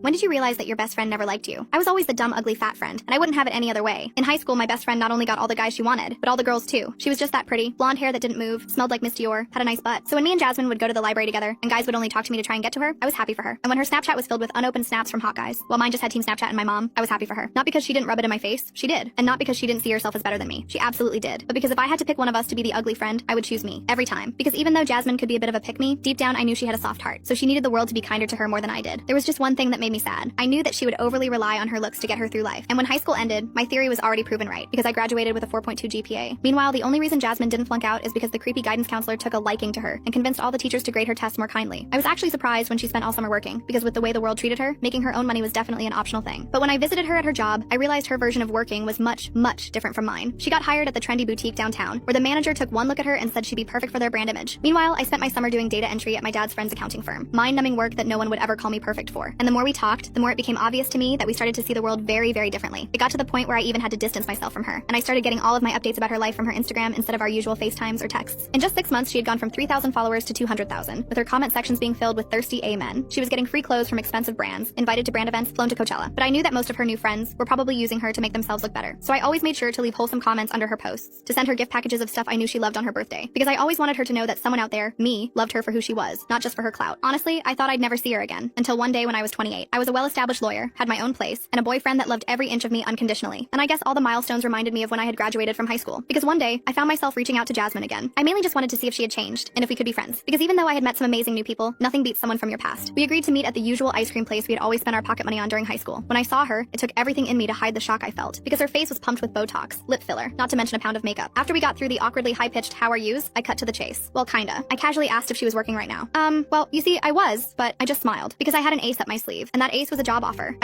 When did you realize that your best friend never liked you? I was always the dumb, ugly, fat friend, and I wouldn't have it any other way. In high school, my best friend not only got all the guys she wanted, but all the girls too. She was just that pretty, blonde hair that didn't move, smelled like Miss Dior, had a nice butt. So when me and Jasmine would go to the library together, and guys would only talk to me to try and get to her, I was happy for her. And when her Snapchat was filled with unopened snaps from hot guys, while mine just had Team Snapchat and my mom, I was happy for her. Not because she didn't rub it in my face, she did. And not because she didn't see herself as better than me. She absolutely did. But because if I had to pick one of us to be the ugly friend, I would choose me. Every time. Because even though Jasmine could be a bit of a pick-me, deep down I knew she had a soft heart. So she needed the world to be kinder to her more than I did. There was just one thing that made me sad. I knew that she would overly rely on her looks to get her through life. And when high school ended, my theory was already proven right, because I graduated with a 4.2 GPA. Meanwhile, the only reason Jasmine didn't flunk out is because the creepy guidance counselor took a liking to her and convinced all the teachers to grade her tests more kindly. I was actually surprised when she spent all summer working, because with the way the world treated her, making her own money was definitely an optional thing. But when I visited her at her job, I realized her version of working was much, much different from mine. She got hired at the trendy boutique downtown, where the manager took one look at her and said she'd be perfect for their brand image. Meanwhile, I spent my summer doing data entry at my dad's friend's accounting firm. Mind-numbing work that no one would ever call me perfect for. And the more we talked, the more it became obvious to me that we started to see the world very, very differently. It got to the point where I even had to distance myself from her, and I started getting all of my updates about her life from her Instagram instead of our usual FaceTimes or texts. In just 6 months, she had gone from 3,000 followers to 200,000, with her comment sections being filled with thirsty amen. She was getting free clothes from expensive brands, invited to brand events, flown to Coachella. But I knew that most of her new friends were probably using her to make themselves look better. So I always made sure to leave wholesome comments under her posts, to send her gift packages of stuff I knew she loved on her birthday. Because I always wanted her to know that someone out there, me, loved her for who she was, not just for her clout. Honestly, I thought I'd never see her again, until one day when I was 28. I was a well-established lawyer, had my own place, and a boyfriend that loved every inch of me unconditionally. And I guess all the milestones reminded me of when I had graduated from high school. Because one day, I found myself reaching out to Jasmine again. I mainly just wanted to see if she had changed, and if we could be friends. Because even though I had met some amazing new people, nothing beats someone from your past. We agreed to meet at the usual ice cream place we had always spent our pocket money on during high school. When I saw her, it took everything in me to hide the shock I felt. Because her face was pumped with Botox, lip filler, not to mention a pound of makeup. After we got through the awkwardly high-pitched how are yous, I cut to the chase. Well, kinda. I casually asked if she was working right now. Well, you see, I was, but I just smiled. Because I had an ace up my sleeve, and that ace was a job offer.